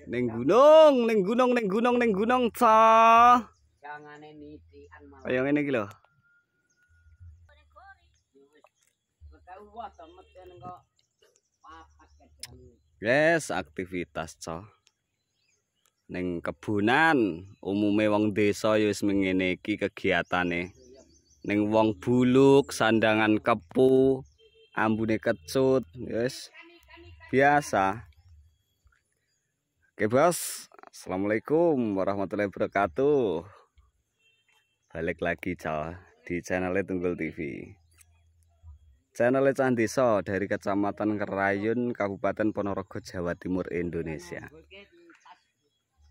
Ning gunung, ca. Jangane nitian malah. Kaya ngene iki lho. Yes, aktivitas, ca. Ning kebunan umume wong desa ya wis ngene iki kegiatane. Ning wong buluk sandangan kepu, ambune kecut, yes. Biasa. Oke, Bos. Assalamualaikum warahmatullahi wabarakatuh. Balik lagi, ca, di channel Tunggul TV. Channel Cah Desa dari Kecamatan Kerayun, Kabupaten Ponorogo, Jawa Timur, Indonesia.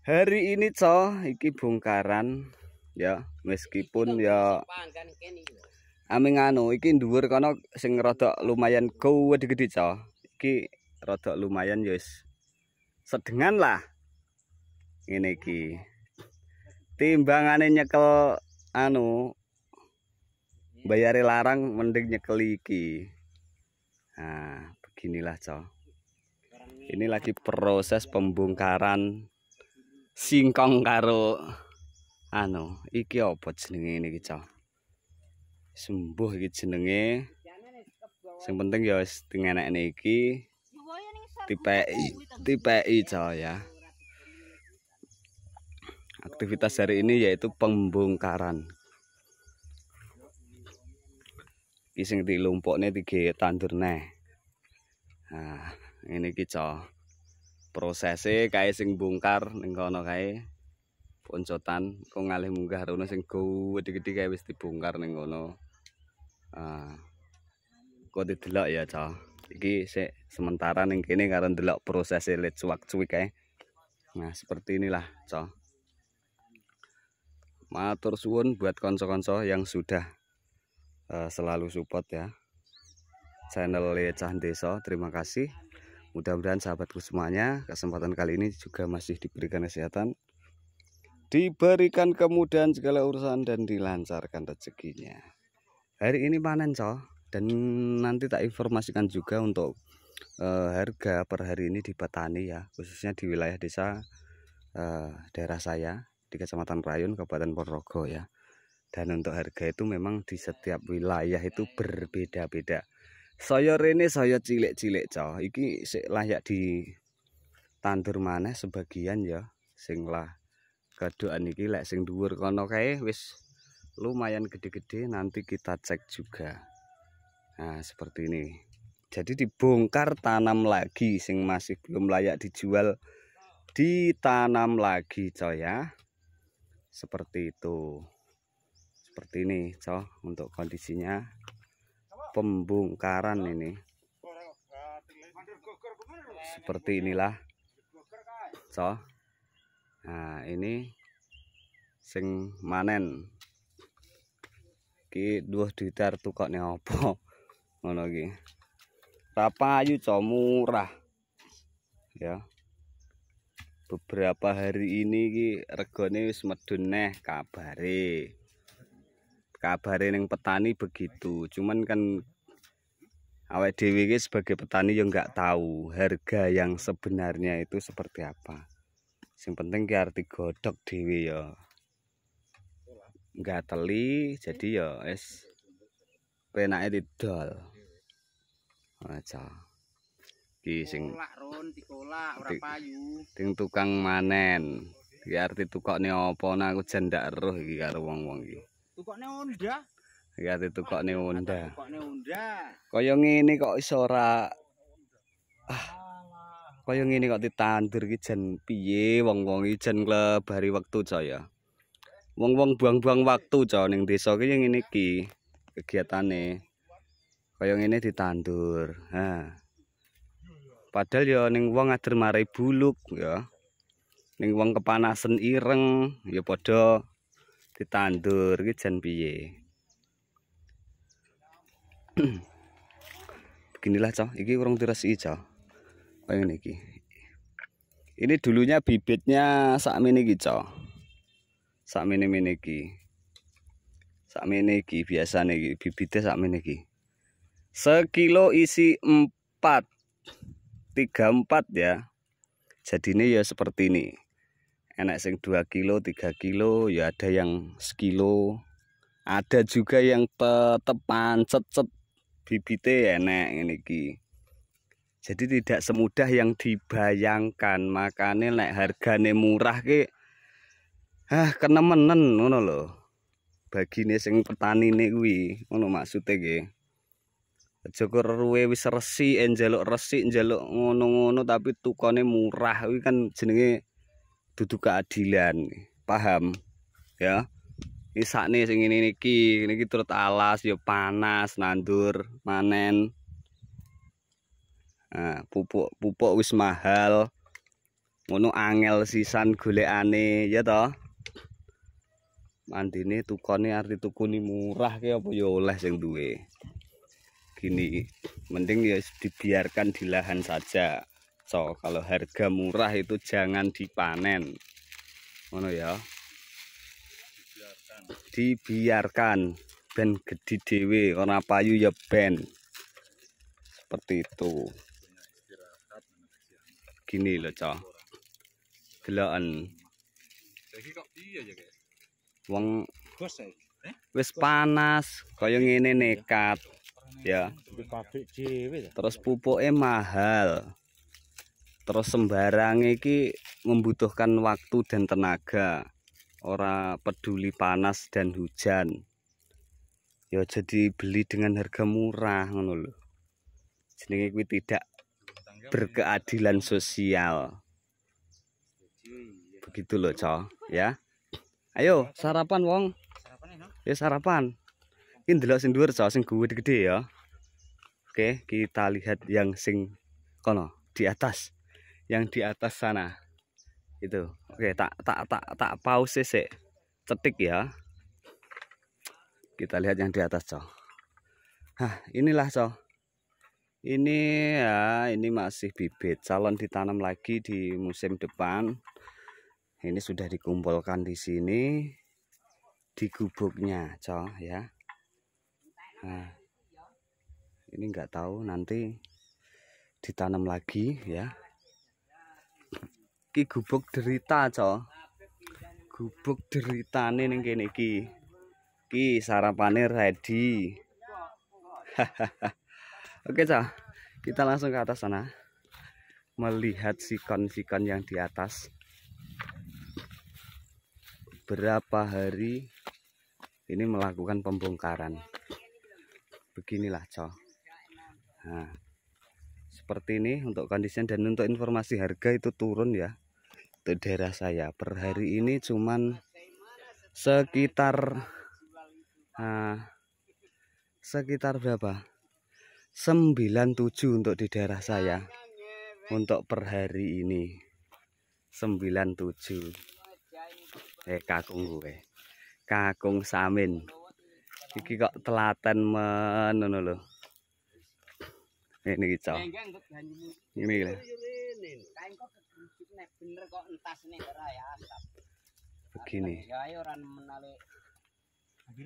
Hari ini, ca, iki bongkaran ya, meskipun ya aming anu iki dhuwur kono sing rada lumayan gede-gede, ca. Iki rada lumayan ya wis sedengan lah. Ngene iki. Timbangane nyekel anu bayare larang mending nyekel iki. Nah, beginilah, ca. Ini lagi proses pembongkaran singkong karo anu, iki apa jenenge iki, ca? Sembuh iki jenenge. Sing penting ya wis dingenekne iki dipeki, ca, ya. Aktivitas hari ini yaitu pembongkaran. Iki sing dilumpukne dige tandur neh. Nah, ini iki, ca. Prosese kae sing bongkar ning kono kae. Poncotan kok ngalih munggah rono sing gede-gede kae wis dibongkar ning kono. Kok didelok ya, ca. Iki sik sementara ning kene karo ndelok prosese let cuwak-cuwik kae. Nah, seperti inilah, ca. Matur suwun buat konco-konco yang sudah selalu support ya channel Cah Desa. Terima kasih. Mudah-mudahan sahabatku semuanya kesempatan kali ini juga masih diberikan kesehatan, diberikan kemudahan segala urusan, dan dilancarkan rezekinya. Hari ini panen, ca, dan nanti tak informasikan juga untuk harga per hari ini di petani ya, khususnya di wilayah desa daerah saya di Kecamatan Kerayun, Kabupaten Ponorogo ya. Dan untuk harga itu memang di setiap wilayah itu berbeda-beda. Saya rene saya cilik-cilik, ca. Iki sik layak ditandur maneh sebagian ya. Sing lah kedoan iki lek sing dhuwur kono kae wis lumayan gede-gede, nanti kita cek juga. Nah, seperti ini. Jadi dibongkar, tanam lagi, sing masih belum layak dijual ditanam lagi, ca, ya. Seperti itu. Seperti ini, ca, untuk kondisinya pembongkaran ini. Seperti inilah, ca. Nah, ini sing manen. Iki duh ditar tukokne apa? Ngono iki. Papayu, ca, murah. Ya. Beberapa hari ini iki regane wis medun neh kabare. Kabare ning petani begitu. Cuman kan awake dhewe iki sebagai petani ya nggak tahu harga yang sebenarnya itu seperti apa. Sing penting ki arep digodhog dhewe ya. Nggak teli, jadi ya wis penake didol. Aja. Iki sing dikolak ora payu. Ting tukang manen. Iki arti tukokne apa nah aku jan ndak eruh iki karo wong-wong iki. Tukokne onda. Iki arti tukokne onda. Tukokne onda. Kaya ngene kok iso ora kaya ngene kok ditandur iki jan piye wong-wong iki jan klebari wektu, ca, ya. Wong-wong buang-buang waktu, ca, ning desa iki ngene iki kegiatane. Kaya ngene ditandur. Ha. Padahal ya ning wong ader marai buluk ya. Ning wong kepanasan ireng ya padha ditandur iki jan piye. Beginilah, ca, iki urung diresiki, ca. Kaya ngene iki. Ini dulunya bibitnya sakmene iki, ca. Sakmene iki. Sakmene iki biasane iki bibite sakmene iki. Sekilo isi 4 34 ya. Jadi ini ya seperti ini. Enak sing 2 kilo, 3 kilo, ya ada yang sekilo. Ada juga yang tetepan cet bibite enak ini ki. Jadi tidak semudah yang dibayangkan. Makanya nek hargane murah ki kenemenen ngono lho. Bagine sing petanine kuwi, ngono maksude ki. Aja kok ruwe wis resik njaluk resik njaluk ngono-ngono tapi tukane murah kuwi kan jenenge dudu keadilan. Paham? Ya. Iki sakne sing ngene niki turut alas ya panas nandur manen. Nah, pupuk wis mahal. Ngono angel sisan golekane ya toh. Mandine tukane arti tukune murah ki apa ya oleh sing duwe. Gini, mending ya dibiarkan di lahan saja. So, kalau harga murah itu jangan dipanen. Ngono ya. Dibiarkan ben gede dhewe ora payu ya ben seperti itu. Gini lho cah deloken wong wis panas kaya ngene nekat ya terus pupuke mahal terus sembarang iki membutuhkan waktu dan tenaga. Ora peduli panas dan hujan. Ya jadi beli dengan harga murah ngono lho. Jenenge kuwi tidak berkeadilan sosial. Begitu loh, Cok, ya. Ayo sarapan wong. Ya sarapan. Ini ndelok sing dhuwur, Cok, sing gede-gede ya. Oke, kita lihat yang sing kono di atas. Yang di atas sana. Itu. Oke, tak pause sih. Cetik ya. Kita lihat yang di atas, Cok. Inilah, Cok. Ini ya, ini masih bibit. Calon ditanam lagi di musim depan. Ini sudah dikumpulkan di sini di gubuknya, Cok, ya. Nah. Ini enggak tahu nanti ditanam lagi ya. Ki gubuk derita, Cok. Gubuk deritane ning kene iki. Ki sarapane ready. Oke, Cok. Kita langsung ke atas sana. Melihat sikon-sikon yang di atas. Berapa hari ini melakukan pembongkaran. Beginilah, Cok. Nah, seperti ini untuk kondisinya dan untuk informasi harga itu turun ya. Untuk daerah saya per hari ini cuman sekitar berapa? 97 untuk di daerah saya. Untuk per hari ini 97. Kakung gue. Kakung Samin. Iki kok telaten men ngono lho. Ini Cok. Ini lho. Begini. Cok. Iki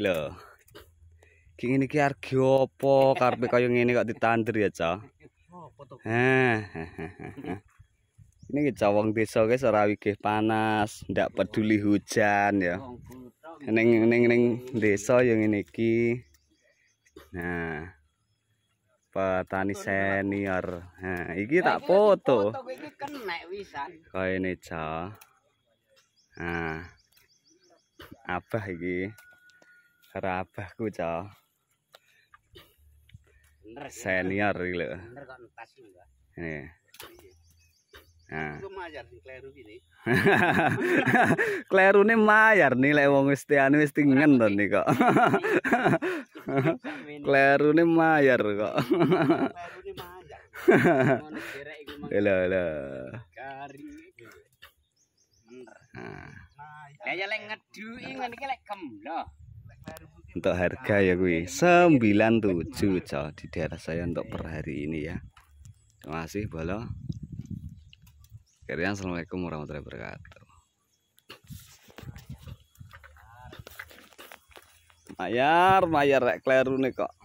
lho. Ki ngene iki arga apa karepe kaya ngene kok ditandur ya, Cok. Ini cawang desa guys ora wigih panas, ndak peduli hujan ya. Ning desa yang ngene iki. Nah. Petani senior. Nah, iki tak foto. Kayak ini, Cok. Nah. Abah iki. Karo abahku, Cok. Senior iki lho. Nih. Nah. Klerune mayar nih lek wong wis tiane wis tingen to nih kok. Klerune mayar kok. Lho. Untuk harga ya kuwi 97, Cok, di daerah saya untuk per hari ini ya. Terima kasih, Bolo. Assalamualaikum warahmatullahi wabarakatuh. Mayar rek kleru nih kok.